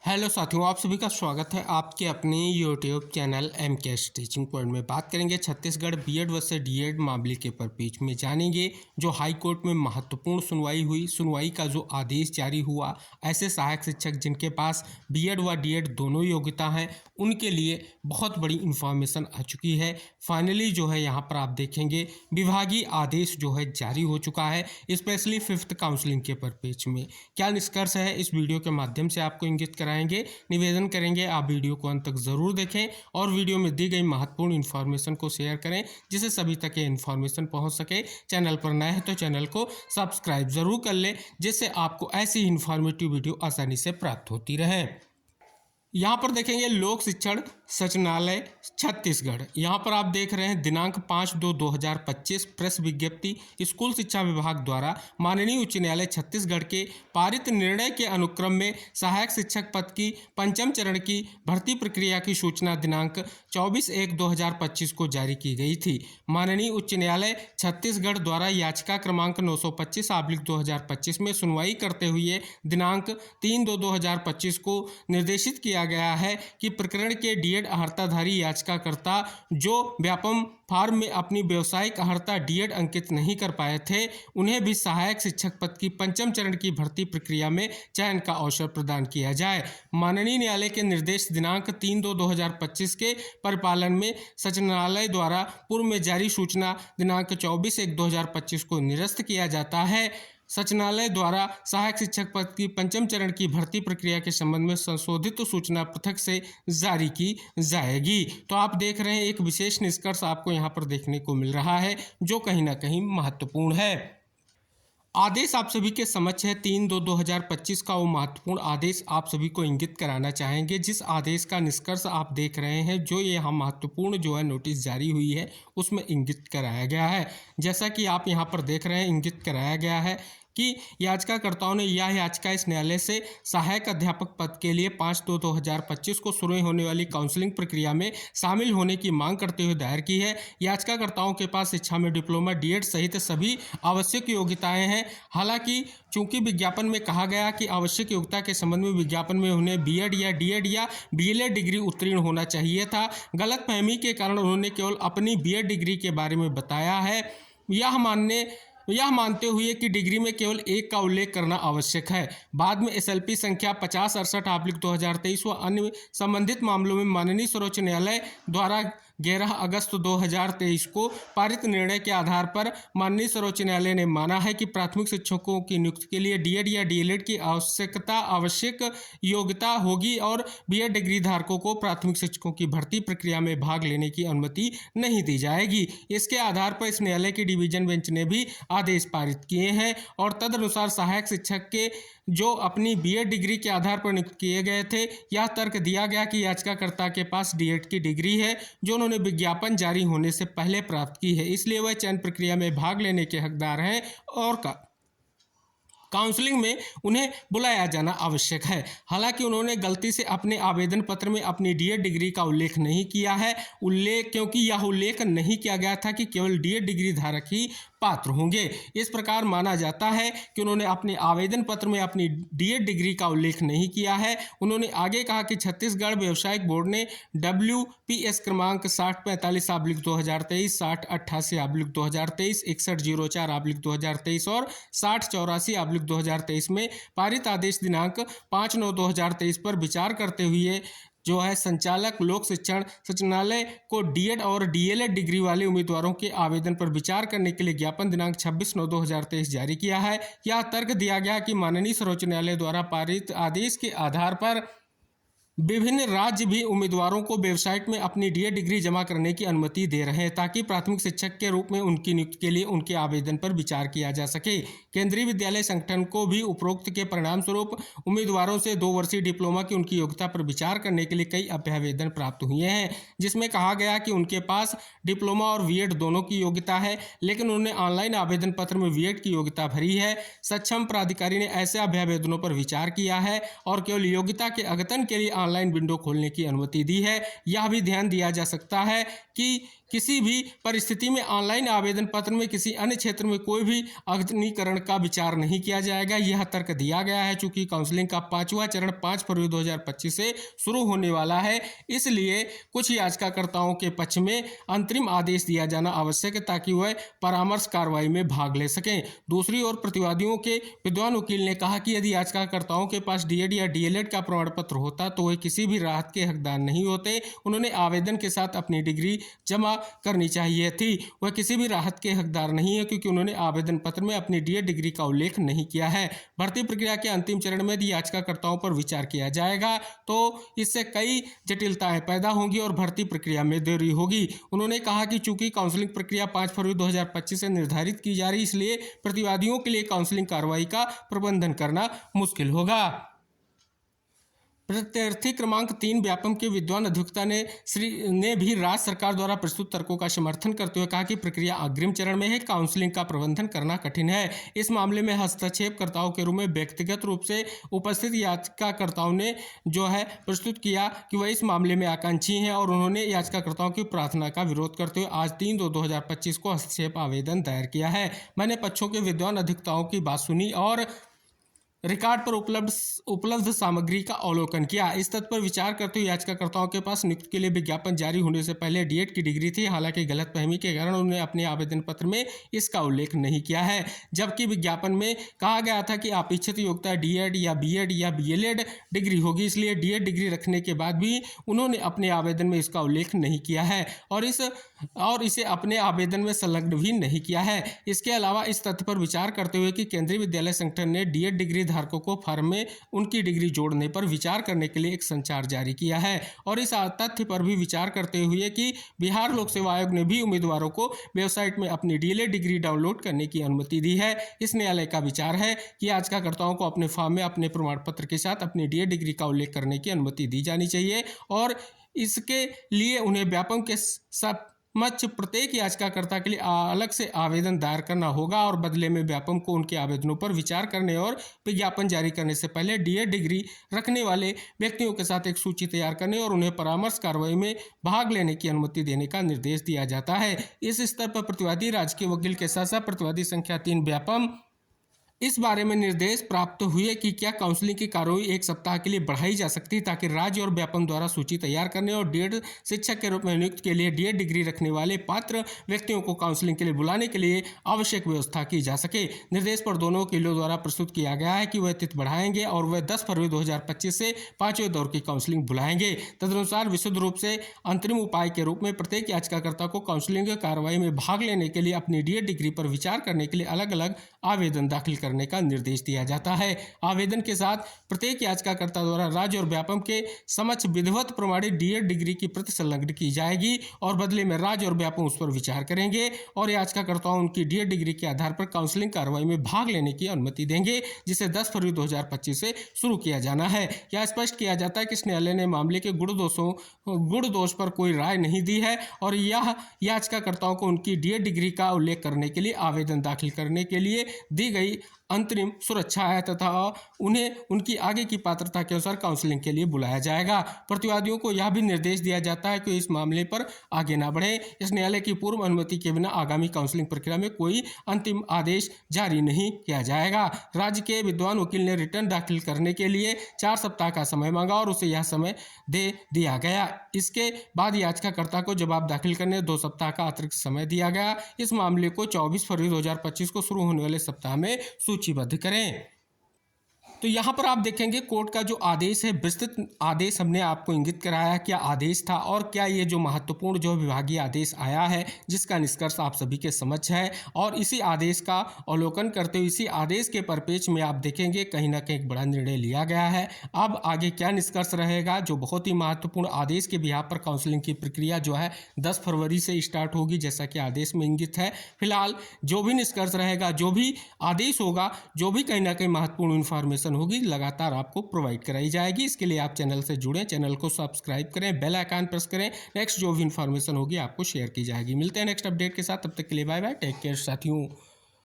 Hello साथियों, आप सभी का स्वागत है आपके अपने YouTube channel MKS teaching point में। बात करेंगे छत्तीसगढ़ बीएड वर्सेस डीएड मामले के परिप्रेक्ष्य में। जानेंगे जो हाई कोर्ट में महत्वपूर्ण सुनवाई हुई, सुनवाई का जो आदेश जारी हुआ, ऐसे सहायक शिक्षक जिनके पास बीएड व डीएड दोनों योग्यता हैं उनके लिए बहुत बड़ी इंफॉर्मेशन आ चुकी है। फाइनली जो है यहाँ पर आप देखेंगे विभागीय आदेश जो है जारी हो चुका है, स्पेशली 5th काउंसलिंग के परिप्रेक्ष्य में। क्या निष्कर्ष है इस वीडियो के माध्यम से आपको इंगित कराएंगे। निवेदन करेंगे आप वीडियो को अंत तक जरूर देखें और वीडियो में दी गई महत्वपूर्ण इन्फॉर्मेशन को शेयर करें जिससे सभी तक ये इन्फॉर्मेशन पहुंच सके। चैनल पर नए हैं तो चैनल को सब्सक्राइब जरूर कर लें जिससे आपको ऐसी इन्फॉर्मेटिव वीडियो आसानी से प्राप्त होती रहे। यहाँ पर देखेंगे लोक शिक्षण सचिवालय छत्तीसगढ़। यहाँ पर आप देख रहे हैं दिनांक 5/2/2025 प्रेस विज्ञप्ति। स्कूल शिक्षा विभाग द्वारा माननीय उच्च न्यायालय छत्तीसगढ़ के पारित निर्णय के अनुक्रम में सहायक शिक्षक पद की पंचम चरण की भर्ती प्रक्रिया की सूचना दिनांक 24/1/2025 को जारी की गई थी। माननीय उच्च न्यायालय छत्तीसगढ़ द्वारा याचिका क्रमांक 925/2025 में सुनवाई करते हुए दिनांक 3/2/2025 को निर्देशित किया गया है कि प्रकरण के डीएड अर्हताधारी याचिकाकर्ता जो व्यापम फॉर्म में अपनी व्यावसायिक अर्हता डीएड अंकित नहीं कर पाए थे उन्हें भी सहायक शिक्षक पद की पंचम चरण की भर्ती प्रक्रिया में चयन का अवसर प्रदान किया जाए। माननीय न्यायालय के निर्देश दिनांक 3/2/2025 के परिपालन में सचिवालय द्वारा पूर्व में जारी सूचना दिनांक 24/1/2025 को निरस्त किया जाता है। सचिवालय द्वारा सहायक शिक्षक पद की पंचम चरण की भर्ती प्रक्रिया के संबंध में संशोधित सूचना पृथक से जारी की जाएगी। तो आप देख रहे हैं एक विशेष निष्कर्ष आपको यहाँ पर देखने को मिल रहा है जो कहीं ना कहीं महत्वपूर्ण है। आदेश आप सभी के समक्ष है 3/2/2025 का वो महत्वपूर्ण आदेश आप सभी को इंगित कराना चाहेंगे। जिस आदेश का निष्कर्ष आप देख रहे हैं जो ये यहाँ महत्वपूर्ण जो है नोटिस जारी हुई है उसमें इंगित कराया गया है। जैसा कि आप यहाँ पर देख रहे हैं इंगित कराया गया है कि याचिकाकर्ताओं ने यह याचिका इस न्यायालय से सहायक अध्यापक पद के लिए 5/2/2025 को शुरू होने वाली काउंसलिंग प्रक्रिया में शामिल होने की मांग करते हुए दायर की है। याचिकाकर्ताओं के पास शिक्षा में डिप्लोमा डीएड सहित सभी आवश्यक योग्यताएं हैं। हालांकि चूंकि विज्ञापन में कहा गया कि आवश्यक योग्यता के संबंध में विज्ञापन में उन्हें बीएड या डीएड या बीएलएड डिग्री उत्तीर्ण होना चाहिए था, गलतफहमी के कारण उन्होंने केवल अपनी बीएड डिग्री के बारे में बताया है। यह मानते हुए कि डिग्री में केवल एक का उल्लेख करना आवश्यक है। बाद में SLP संख्या 5068/2023 व अन्य संबंधित मामलों में माननीय सर्वोच्च न्यायालय द्वारा 11 अगस्त 2023 को पारित निर्णय के आधार पर माननीय सर्वोच्च न्यायालय ने माना है कि प्राथमिक शिक्षकों की नियुक्ति के लिए डीएड या डीएलएड की आवश्यक योग्यता होगी और बीएड डिग्री धारकों को प्राथमिक शिक्षकों की भर्ती प्रक्रिया में भाग लेने की अनुमति नहीं दी जाएगी। इसके आधार पर इस न्यायालय की डिवीजन बेंच ने भी आदेश पारित किए हैं और तदनुसार सहायक शिक्षक के जो अपनी बीएड डिग्री के आधार पर नियुक्त किए गए थे यह तर्क दिया गया कि याचिकाकर्ता के पास डीएड की डिग्री है जो उन्होंने विज्ञापन जारी होने से पहले प्राप्त की है, इसलिए वह चयन प्रक्रिया में भाग लेने के हकदार हैं और काउंसलिंग में उन्हें बुलाया जाना आवश्यक है। हालांकि उन्होंने गलती से अपने आवेदन पत्र में अपनी डीएड डिग्री का उल्लेख नहीं किया है, क्योंकि यह उल्लेख नहीं किया गया था कि केवल डीएड डिग्री धारक ही पात्र होंगे। इस प्रकार माना जाता है कि उन्होंने अपने आवेदन पत्र में अपनी डीएड डिग्री का उल्लेख नहीं किया है। उन्होंने आगे कहा कि छत्तीसगढ़ व्यावसायिक बोर्ड ने WPS क्रमांक 6045/2023, 6088/2023, 6104/2023 और 6084/2023 में पारित आदेश दिनांक 5/9/2023 पर विचार करते हुए जो है संचालक लोक शिक्षण सचिवालय को डीएड और डीएलएड डिग्री वाले उम्मीदवारों के आवेदन पर विचार करने के लिए ज्ञापन दिनांक 26/9/2023 जारी किया है। यह तर्क दिया गया कि माननीय सर्वोच्च न्यायालय द्वारा पारित आदेश के आधार पर विभिन्न राज्य भी उम्मीदवारों को वेबसाइट में अपनी डीएड डिग्री जमा करने की अनुमति दे रहे हैं ताकि प्राथमिक शिक्षक के रूप में उनकी नियुक्ति के लिए उनके आवेदन पर विचार किया जा सके। केंद्रीय विद्यालय संगठन को भी उपरोक्त के परिणाम स्वरूप उम्मीदवारों से 2 वर्षीय डिप्लोमा की उनकी योग्यता पर विचार करने के लिए कई अभ्यावेदन प्राप्त हुए हैं जिसमें कहा गया कि उनके पास डिप्लोमा और बीएड दोनों की योग्यता है, लेकिन उन्होंने ऑनलाइन आवेदन पत्र में बीएड की योग्यता भरी है। सक्षम प्राधिकारी ने ऐसे अभ्यावेदनों पर विचार किया है और केवल योग्यता के अद्यतन के लिए ऑनलाइन विंडो खोलने की अनुमति दी है। यह भी ध्यान दिया जा सकता है कि किसी भी परिस्थिति में ऑनलाइन आवेदन पत्र में किसी अन्य क्षेत्र में कोई भी आधुनिकीकरण का विचार नहीं किया जाएगा। यह तर्क दिया गया है चूंकि काउंसलिंग का 5वां चरण 5 फरवरी 2025 से शुरू होने वाला है, इसलिए कुछ याचिकाकर्ताओं के पक्ष में अंतरिम आदेश दिया जाना आवश्यक है ताकि वह परामर्श कार्रवाई में भाग ले सकें। दूसरी ओर प्रतिवादियों के विद्वान वकील ने कहा कि यदि याचिकाकर्ताओं के पास डीएड या डीएलएड का प्रमाण पत्र होता तो वे किसी भी राहत के हकदार नहीं होते। उन्होंने आवेदन के साथ अपनी डिग्री जमा करनी चाहिए थी। वह किसी भी राहत के हकदार नहीं है क्योंकि उन्होंने आवेदन पत्र में अपनी डीएड डिग्री का उल्लेख नहीं किया है। भर्ती प्रक्रिया के अंतिम चरण में यदि याचिकाकर्ताओं पर विचार किया जाएगा तो इससे कई जटिलताएं पैदा होंगी और भर्ती प्रक्रिया में देरी होगी। उन्होंने कहा कि चूंकि काउंसलिंग प्रक्रिया 5 फरवरी 2025 से निर्धारित की जा रही, इसलिए प्रतिवादियों के लिए काउंसलिंग कार्रवाई का प्रबंधन करना मुश्किल होगा। प्रत्यार्थी क्रमांक 3 व्यापम के विद्वान अधिवक्ता ने भी राज्य सरकार द्वारा प्रस्तुत तर्कों का समर्थन करते हुए कहा कि प्रक्रिया अग्रिम चरण में है, काउंसलिंग का प्रबंधन करना कठिन है। इस मामले में हस्तक्षेपकर्ताओं के रूप में व्यक्तिगत रूप से उपस्थित याचिकाकर्ताओं ने प्रस्तुत किया कि वह इस मामले में आकांक्षी हैं और उन्होंने याचिकाकर्ताओं की प्रार्थना का विरोध करते हुए आज 3/2/2025 को हस्तक्षेप आवेदन दायर किया है। मैंने पक्षों के विद्वान अधिवक्ताओं की बात सुनी और रिकॉर्ड पर उपलब्ध सामग्री का अवलोकन किया। इस तथ्य पर विचार करते हुए याचिकाकर्ताओं के पास नियुक्ति के लिए विज्ञापन जारी होने से पहले डीएड की डिग्री थी। हालांकि गलतफहमी के कारण उन्होंने अपने आवेदन पत्र में इसका उल्लेख नहीं किया है, जबकि विज्ञापन में कहा गया था कि अपेक्षित योग्यता डीएड या बीएड या बीएलएड डिग्री होगी, इसलिए डीएड डिग्री रखने के बाद भी उन्होंने अपने आवेदन में इसका उल्लेख नहीं किया है और इसे अपने आवेदन में संलग्न भी नहीं किया है। इसके अलावा इस तथ्य पर विचार करते हुए कि केंद्रीय विद्यालय संगठन ने डीएड डिग्री धारकों को फॉर्म में उनकी डिग्री जोड़ने पर विचार करने के लिए एक संचार जारी किया है और इस तथ्य पर भी विचार करते हुए कि बिहार लोक सेवा आयोग ने भी उम्मीदवारों को वेबसाइट में अपनी डीएलएड डिग्री डाउनलोड करने की अनुमति दी है। इस न्यायालय का विचार है कि याचिकाकर्ताओं को अपने फॉर्म में अपने प्रमाण पत्र के साथ अपनी डीएड डिग्री का उल्लेख करने की अनुमति दी जानी चाहिए और इसके लिए उन्हें व्यापम के प्रत्येक याचिकाकर्ता के लिए अलग से आवेदन दायर करना होगा और बदले में व्यापम को उनके आवेदनों पर विचार करने और विज्ञापन जारी करने से पहले डीएड डिग्री रखने वाले व्यक्तियों के साथ एक सूची तैयार करने और उन्हें परामर्श कार्रवाई में भाग लेने की अनुमति देने का निर्देश दिया जाता है। इस स्तर पर प्रतिवादी राजकीय वकील के साथ साथ प्रतिवादी संख्या 3 व्यापम इस बारे में निर्देश प्राप्त हुए कि क्या काउंसलिंग की कार्रवाई 1 सप्ताह के लिए बढ़ाई जा सकती है ताकि राज्य और व्यापम द्वारा सूची तैयार करने और डीएड शिक्षक के रूप में नियुक्त के लिए डीएड डिग्री रखने वाले पात्र व्यक्तियों को काउंसलिंग के लिए बुलाने के लिए आवश्यक व्यवस्था की जा सके। निर्देश पर दोनों वकीलों द्वारा प्रस्तुत किया गया है कि वह तिथि बढ़ाएंगे और वह 10 फरवरी 2025 से 5वें दौर की काउंसलिंग बुलाएंगे। तदनुसार विशुद्ध रूप से अंतरिम उपाय के रूप में प्रत्येक याचिकाकर्ता को काउंसलिंग कार्रवाई में भाग लेने के लिए अपनी डीएड डिग्री पर विचार करने के लिए अलग अलग आवेदन दाखिल करने का निर्देश दिया जाता है। आवेदन के साथ प्रत्येक याचिकाकर्ता द्वारा राज्य और व्यापम के समक्ष विधिवत प्रमाणित डीएड डिग्री की प्रति संलग्न की जाएगी और बदले में राज्य और व्यापम उस पर विचार करेंगे और याचिकाकर्ताओं उनकी डीएड डिग्री के आधार पर काउंसलिंग कार्रवाई में भाग लेने की अनुमति देंगे, जिसे 10 फरवरी 2025 से शुरू किया जाना है। यह स्पष्ट किया जाता है कि इस न्यायालय ने मामले के गुण दोष पर कोई राय नहीं दी है और यह याचिकाकर्ताओं को उनकी डीएड डिग्री का उल्लेख करने के लिए आवेदन दाखिल करने के लिए दी गई अंतरिम सुरक्षा है तथा उन्हें उनकी आगे की पात्रता के अनुसार काउंसलिंग के लिए बुलाया जाएगा। प्रतिवादियों को यह भी निर्देश दिया जाता है कि इस मामले पर आगे न बढ़े। इस न्यायालय की पूर्व अनुमति के बिना आगामी काउंसलिंग प्रक्रिया में कोई अंतिम आदेश जारी नहीं किया जाएगा। राज्य के विद्वान वकील ने रिटर्न दाखिल करने के लिए 4 सप्ताह का समय मांगा और उसे यह समय दे दिया गया। इसके बाद याचिकाकर्ता को जवाब दाखिल करने 2 सप्ताह का अतिरिक्त समय दिया गया। इस मामले को 24 फरवरी 2025 को शुरू होने वाले सप्ताह में सूचीबद्ध करें। तो यहाँ पर आप देखेंगे कोर्ट का जो आदेश है, विस्तृत आदेश हमने आपको इंगित कराया क्या आदेश था और क्या ये जो महत्वपूर्ण जो विभागीय आदेश आया है जिसका निष्कर्ष आप सभी के समक्ष है और इसी आदेश का अवलोकन करते हुए इसी आदेश के परिप्रेक्ष्य में आप देखेंगे कहीं ना कहीं एक बड़ा निर्णय लिया गया है। अब आगे क्या निष्कर्ष रहेगा, जो बहुत ही महत्वपूर्ण आदेश के बिहाफ पर काउंसलिंग की प्रक्रिया जो है 10 फरवरी से स्टार्ट होगी जैसा कि आदेश में इंगित है। फिलहाल जो भी निष्कर्ष रहेगा, जो भी आदेश होगा, जो भी कहीं ना कहीं महत्वपूर्ण इन्फॉर्मेशन होगी लगातार आपको प्रोवाइड कराई जाएगी। इसके लिए आप चैनल से जुड़ें, चैनल को सब्सक्राइब करें, बेल आइकन प्रेस करें। नेक्स्ट जो भी इन्फॉर्मेशन होगी आपको शेयर की जाएगी। मिलते हैं नेक्स्ट अपडेट के साथ, तब तक के लिए बाय बाय, टेक केयर साथियों।